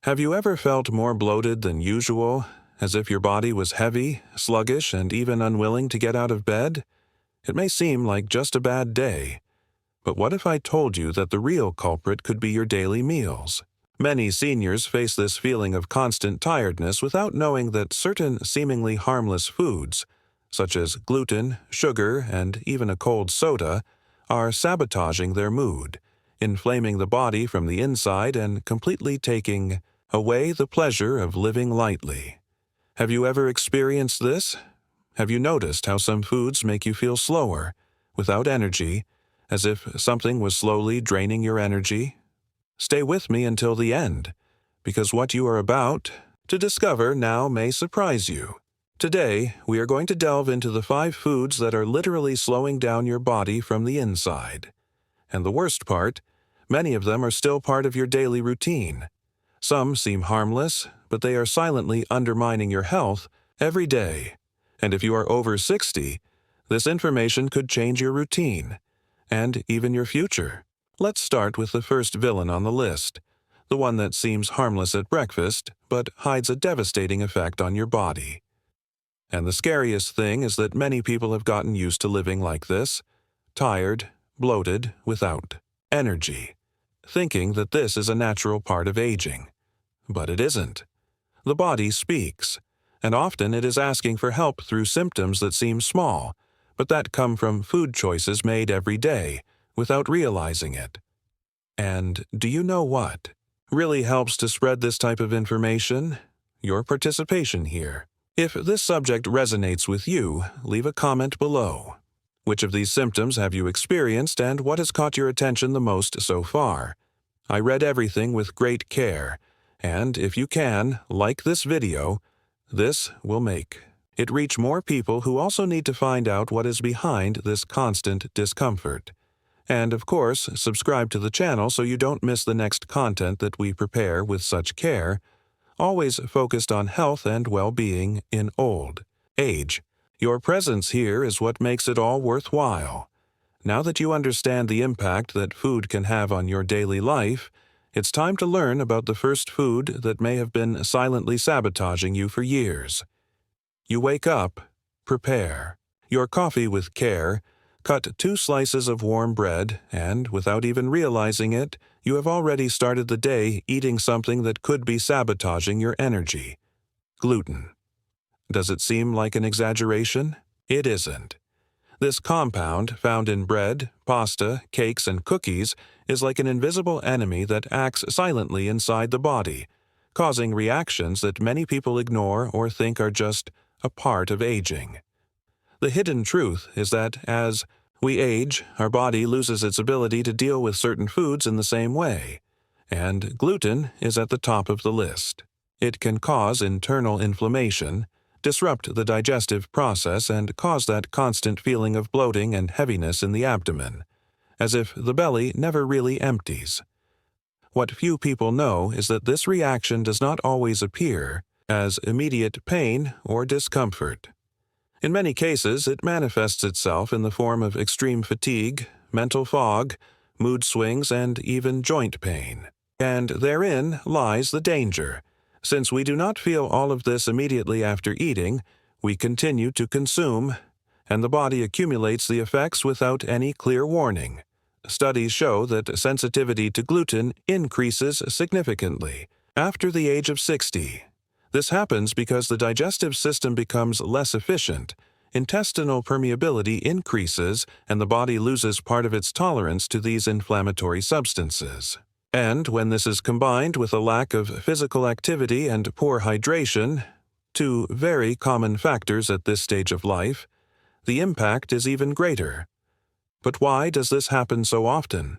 Have you ever felt more bloated than usual, as if your body was heavy, sluggish, and even unwilling to get out of bed? It may seem like just a bad day, but what if I told you that the real culprit could be your daily meals? Many seniors face this feeling of constant tiredness without knowing that certain seemingly harmless foods, such as gluten, sugar, and even a cold soda, are sabotaging their mood, inflaming the body from the inside and completely taking away the pleasure of living lightly. Have you ever experienced this? Have you noticed how some foods make you feel slower, without energy, as if something was slowly draining your energy? Stay with me until the end, because what you are about to discover now may surprise you. Today, we are going to delve into the 5 foods that are literally slowing down your body from the inside. And the worst part, many of them are still part of your daily routine. Some seem harmless, but they are silently undermining your health every day. And if you are over 60, this information could change your routine, and even your future. Let's start with the first villain on the list, the one that seems harmless at breakfast, but hides a devastating effect on your body. And the scariest thing is that many people have gotten used to living like this, tired, bloated, without energy, thinking that this is a natural part of aging. But it isn't. The body speaks, and often it is asking for help through symptoms that seem small, but that come from food choices made every day, without realizing it. And do you know what really helps to spread this type of information? Your participation here. If this subject resonates with you, leave a comment below. Which of these symptoms have you experienced and what has caught your attention the most so far? I read everything with great care, and if you can, like this video, this will make it reach more people who also need to find out what is behind this constant discomfort. And of course, subscribe to the channel so you don't miss the next content that we prepare with such care, always focused on health and well-being in old age. Your presence here is what makes it all worthwhile. Now that you understand the impact that food can have on your daily life, it's time to learn about the first food that may have been silently sabotaging you for years. You wake up, prepare your coffee with care, cut 2 slices of warm bread, and, without even realizing it, you have already started the day eating something that could be sabotaging your energy. Gluten. Does it seem like an exaggeration? It isn't. This compound, found in bread, pasta, cakes, and cookies, is like an invisible enemy that acts silently inside the body, causing reactions that many people ignore or think are just a part of aging. The hidden truth is that as we age, our body loses its ability to deal with certain foods in the same way, and gluten is at the top of the list. It can cause internal inflammation, disrupt the digestive process, and cause that constant feeling of bloating and heaviness in the abdomen, as if the belly never really empties. What few people know is that this reaction does not always appear as immediate pain or discomfort. In many cases, it manifests itself in the form of extreme fatigue, mental fog, mood swings, and even joint pain. And therein lies the danger. Since we do not feel all of this immediately after eating, we continue to consume, and the body accumulates the effects without any clear warning. Studies show that sensitivity to gluten increases significantly after the age of 60. This happens because the digestive system becomes less efficient, intestinal permeability increases, and the body loses part of its tolerance to these inflammatory substances. And when this is combined with a lack of physical activity and poor hydration, 2 very common factors at this stage of life, the impact is even greater. But why does this happen so often?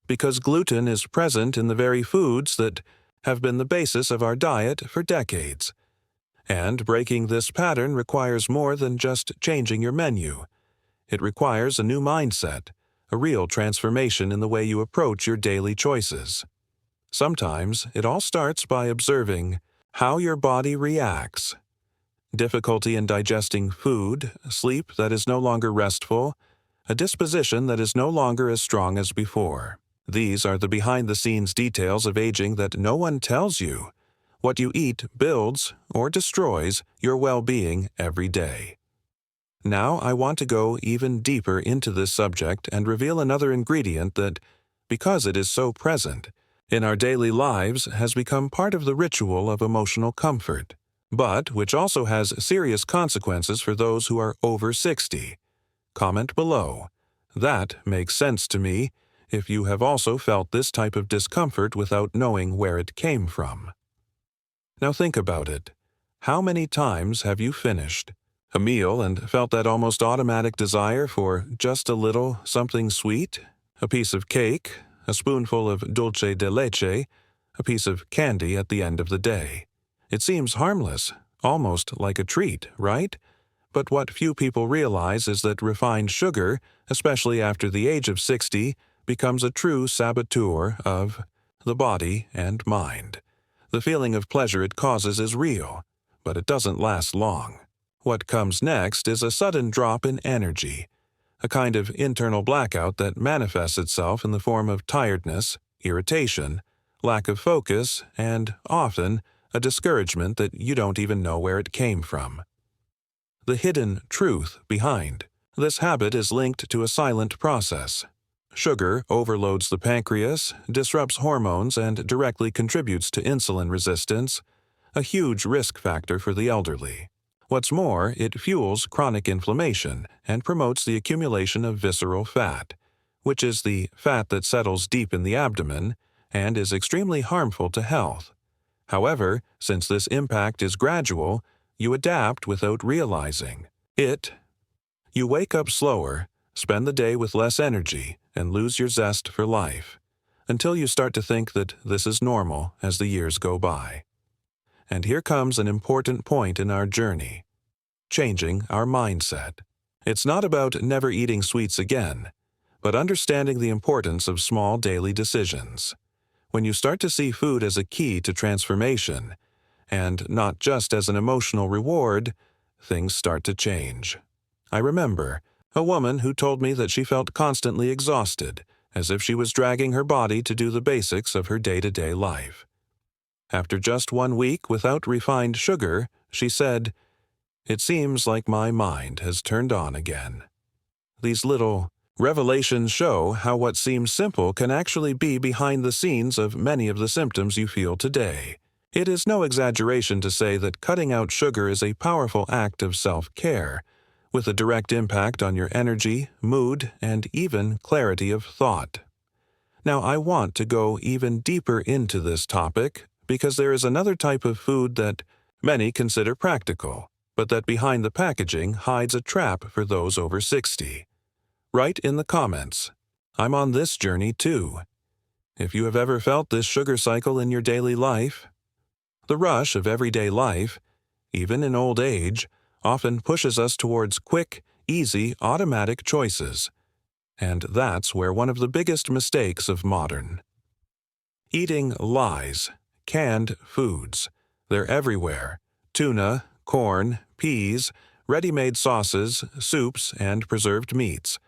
Because gluten is present in the very foods that have been the basis of our diet for decades. And breaking this pattern requires more than just changing your menu. It requires a new mindset, a real transformation in the way you approach your daily choices. Sometimes it all starts by observing how your body reacts. Difficulty in digesting food, sleep that is no longer restful, a disposition that is no longer as strong as before. These are the behind-the-scenes details of aging that no one tells you, What you eat builds or destroys your well-being every day. Now I want to go even deeper into this subject and reveal another ingredient that, because it is so present in our daily lives, has become part of the ritual of emotional comfort, but which also has serious consequences for those who are over 60. Comment below. That makes sense to me if you have also felt this type of discomfort without knowing where it came from. Now think about it. How many times have you finished a meal and felt that almost automatic desire for just a little something sweet? A piece of cake, a spoonful of dulce de leche, a piece of candy at the end of the day. It seems harmless, almost like a treat, right? But what few people realize is that refined sugar, especially after the age of 60, becomes a true saboteur of the body and mind. The feeling of pleasure it causes is real, but it doesn't last long. What comes next is a sudden drop in energy, a kind of internal blackout that manifests itself in the form of tiredness, irritation, lack of focus, and, often, a discouragement that you don't even know where it came from. The hidden truth behind this habit is linked to a silent process. Sugar overloads the pancreas, disrupts hormones, and directly contributes to insulin resistance, a huge risk factor for the elderly. What's more, it fuels chronic inflammation and promotes the accumulation of visceral fat, which is the fat that settles deep in the abdomen and is extremely harmful to health. However, since this impact is gradual, you adapt without realizing it. You wake up slower, spend the day with less energy, and lose your zest for life, until you start to think that this is normal as the years go by. And here comes an important point in our journey: changing our mindset. It's not about never eating sweets again, but understanding the importance of small daily decisions. When you start to see food as a key to transformation, and not just as an emotional reward, things start to change. I remember a woman who told me that she felt constantly exhausted, as if she was dragging her body to do the basics of her day-to-day life. After just 1 week without refined sugar, she said, "It seems like my mind has turned on again." These little revelations show how what seems simple can actually be behind the scenes of many of the symptoms you feel today. It is no exaggeration to say that cutting out sugar is a powerful act of self-care, with a direct impact on your energy, mood, and even clarity of thought. Now, I want to go even deeper into this topic because there is another type of food that many consider practical, but that behind the packaging hides a trap for those over 60. Write in the comments, "I'm on this journey too," if you have ever felt this sugar cycle in your daily life. The rush of everyday life, even in old age, often pushes us towards quick, easy, automatic choices. And that's where one of the biggest mistakes of modern eating lies. Canned foods. They're everywhere. Tuna, corn, peas, ready-made sauces, soups, and preserved meats,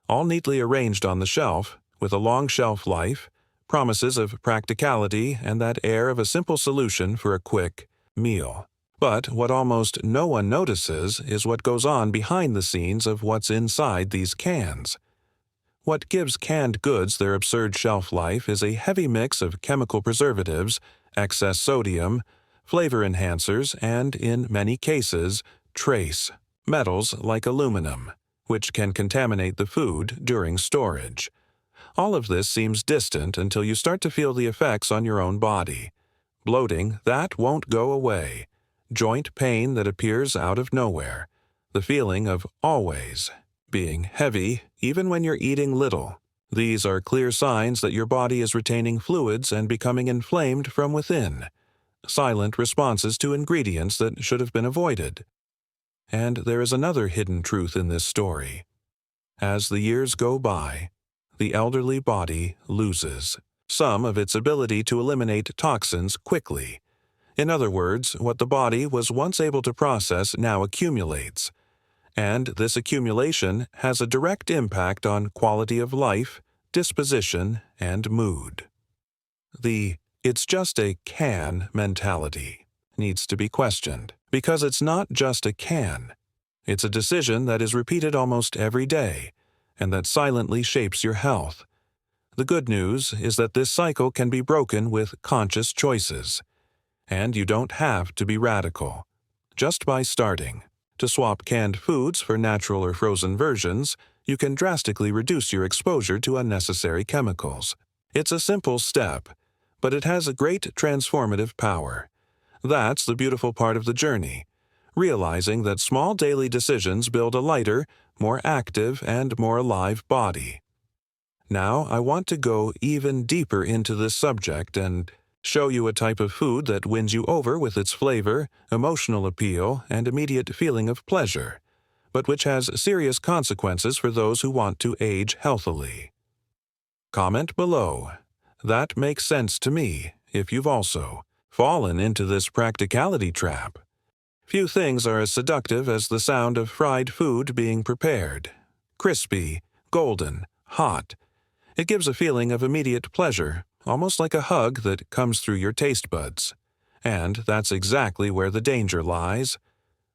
all neatly arranged on the shelf, with a long shelf life, promises of practicality, and that air of a simple solution for a quick meal. But what almost no one notices is what goes on behind the scenes of what's inside these cans. What gives canned goods their absurd shelf life is a heavy mix of chemical preservatives, excess sodium, flavor enhancers, and, in many cases, trace metals like aluminum, which can contaminate the food during storage. All of this seems distant until you start to feel the effects on your own body. Bloating, that won't go away. Joint pain that appears out of nowhere. The feeling of always being heavy, even when you're eating little. These are clear signs that your body is retaining fluids and becoming inflamed from within. Silent responses to ingredients that should have been avoided. And there is another hidden truth in this story. As the years go by, the elderly body loses some of its ability to eliminate toxins quickly. In other words, what the body was once able to process now accumulates. And this accumulation has a direct impact on quality of life, disposition, and mood. The It's just a can mentality. Needs to be questioned. Because it's not just a can. It's a decision that is repeated almost every day, and that silently shapes your health. The good news is that this cycle can be broken with conscious choices. And you don't have to be radical. Just by starting. To swap canned foods for natural or frozen versions, you can drastically reduce your exposure to unnecessary chemicals. It's a simple step, but it has a great transformative power. That's the beautiful part of the journey, realizing that small daily decisions build a lighter, more active, and more alive body. Now, I want to go even deeper into this subject and show you a type of food that wins you over with its flavor, emotional appeal, and immediate feeling of pleasure, but which has serious consequences for those who want to age healthily. Comment below. That makes sense to me if you've also fallen into this practicality trap. Few things are as seductive as the sound of fried food being prepared. Crispy, golden, hot. It gives a feeling of immediate pleasure, almost like a hug that comes through your taste buds. And that's exactly where the danger lies.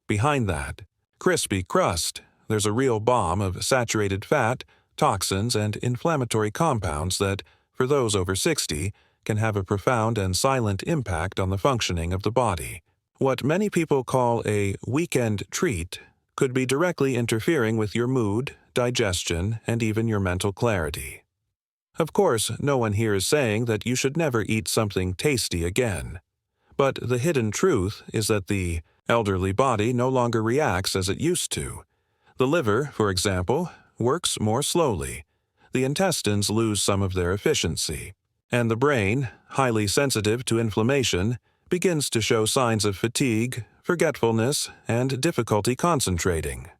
Behind that crispy crust, there's a real bomb of saturated fat, toxins, and inflammatory compounds that, for those over 60, can have a profound and silent impact on the functioning of the body. What many people call a weekend treat could be directly interfering with your mood, digestion, and even your mental clarity. Of course, no one here is saying that you should never eat something tasty again. But the hidden truth is that the elderly body no longer reacts as it used to. The liver, for example, works more slowly. The intestines lose some of their efficiency. And the brain, highly sensitive to inflammation, begins to show signs of fatigue, forgetfulness, and difficulty concentrating.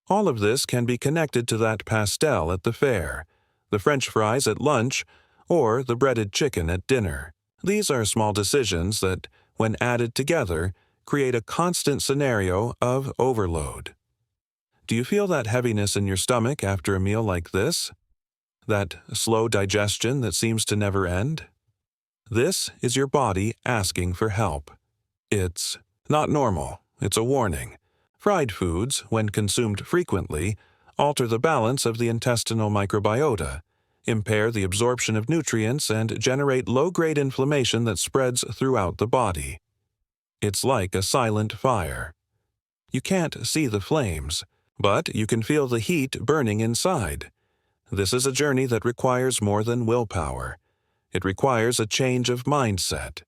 All of this can be connected to that pastel at the fair, the French fries at lunch, or the breaded chicken at dinner. These are small decisions that, when added together, create a constant scenario of overload. Do you feel that heaviness in your stomach after a meal like this? That slow digestion that seems to never end? This is your body asking for help. It's not normal. It's a warning. Fried foods, when consumed frequently, alter the balance of the intestinal microbiota, impair the absorption of nutrients, and generate low-grade inflammation that spreads throughout the body. It's like a silent fire. You can't see the flames, but you can feel the heat burning inside. This is a journey that requires more than willpower. It requires a change of mindset.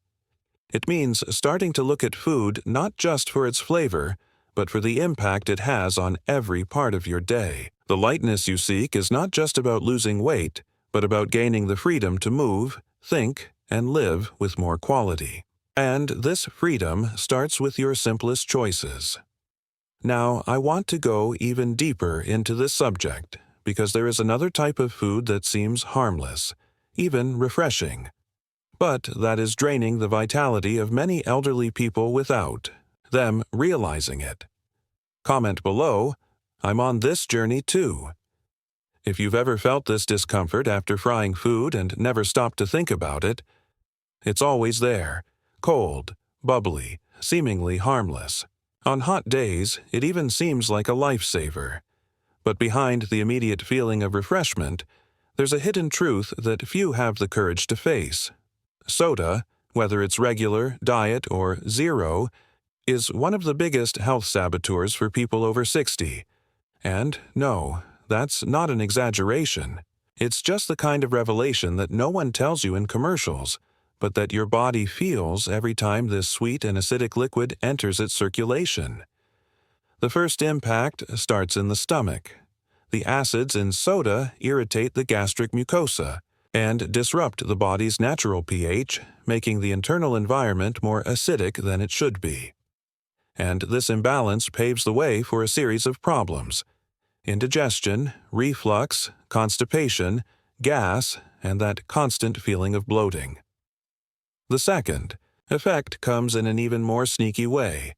It means starting to look at food not just for its flavor, but for the impact it has on every part of your day. The lightness you seek is not just about losing weight, but about gaining the freedom to move, think, and live with more quality. And this freedom starts with your simplest choices. Now, I want to go even deeper into this subject, because there is another type of food that seems harmless, even refreshing, but that is draining the vitality of many elderly people without them realizing it. Comment below, I'm on this journey too. If you've ever felt this discomfort after frying food and never stopped to think about it, it's always there, cold, bubbly, seemingly harmless. On hot days, it even seems like a lifesaver. But behind the immediate feeling of refreshment, there's a hidden truth that few have the courage to face. Soda, whether it's regular, diet, or zero, is one of the biggest health saboteurs for people over 60. And no, that's not an exaggeration. It's just the kind of revelation that no one tells you in commercials, but that your body feels every time this sweet and acidic liquid enters its circulation. The first impact starts in the stomach. The acids in soda irritate the gastric mucosa and disrupt the body's natural pH, making the internal environment more acidic than it should be. And this imbalance paves the way for a series of problems: indigestion, reflux, constipation, gas, and that constant feeling of bloating. The second effect comes in an even more sneaky way: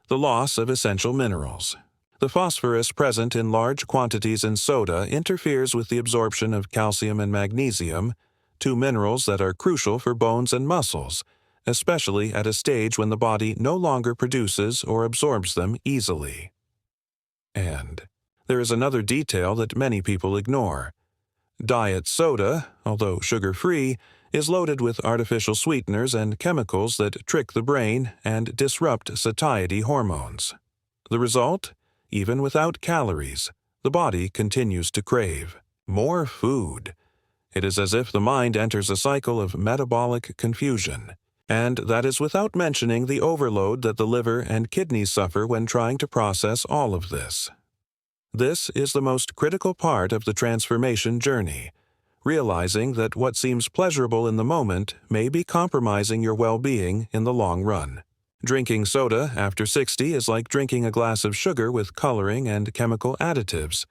the loss of essential minerals. The phosphorus present in large quantities in soda interferes with the absorption of calcium and magnesium, two minerals that are crucial for bones and muscles, especially at a stage when the body no longer produces or absorbs them easily. And there is another detail that many people ignore. Diet soda, although sugar-free, is loaded with artificial sweeteners and chemicals that trick the brain and disrupt satiety hormones. The result? Even without calories, the body continues to crave more food. It is as if the mind enters a cycle of metabolic confusion, and that is without mentioning the overload that the liver and kidneys suffer when trying to process all of this. This is the most critical part of the transformation journey, realizing that what seems pleasurable in the moment may be compromising your well-being in the long run. Drinking soda after 60 is like drinking a glass of sugar with coloring and chemical additives,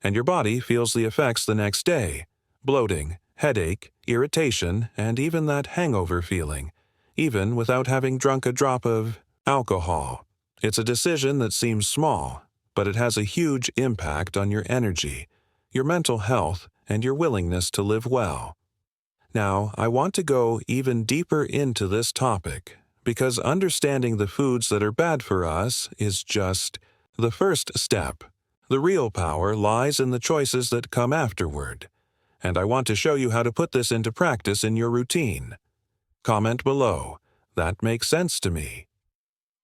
and your body feels the effects the next day: bloating, headache, irritation, and even that hangover feeling, even without having drunk a drop of alcohol. It's a decision that seems small, but it has a huge impact on your energy, your mental health, and your willingness to live well. Now, I want to go even deeper into this topic, because understanding the foods that are bad for us is just the first step. The real power lies in the choices that come afterward, and I want to show you how to put this into practice in your routine. Comment below. That makes sense to me.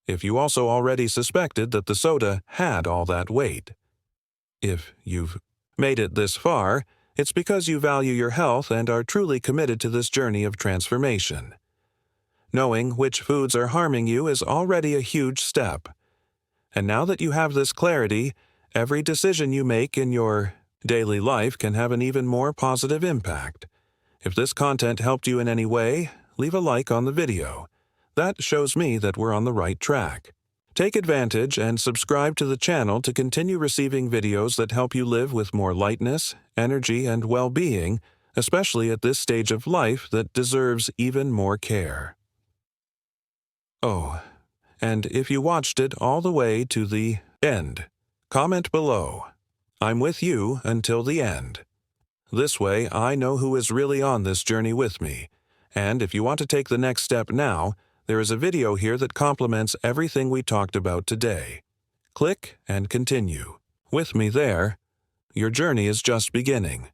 If you also already suspected that the soda had all that weight. If you've made it this far, it's because you value your health and are truly committed to this journey of transformation. Knowing which foods are harming you is already a huge step. And now that you have this clarity, every decision you make in your daily life can have an even more positive impact. If this content helped you in any way, leave a like on the video. That shows me that we're on the right track. Take advantage and subscribe to the channel to continue receiving videos that help you live with more lightness, energy, and well-being, especially at this stage of life that deserves even more care. Oh, and if you watched it all the way to the end, comment below. I'm with you until the end. This way, I know who is really on this journey with me. And if you want to take the next step now, there is a video here that complements everything we talked about today. Click and continue. With me there, your journey is just beginning.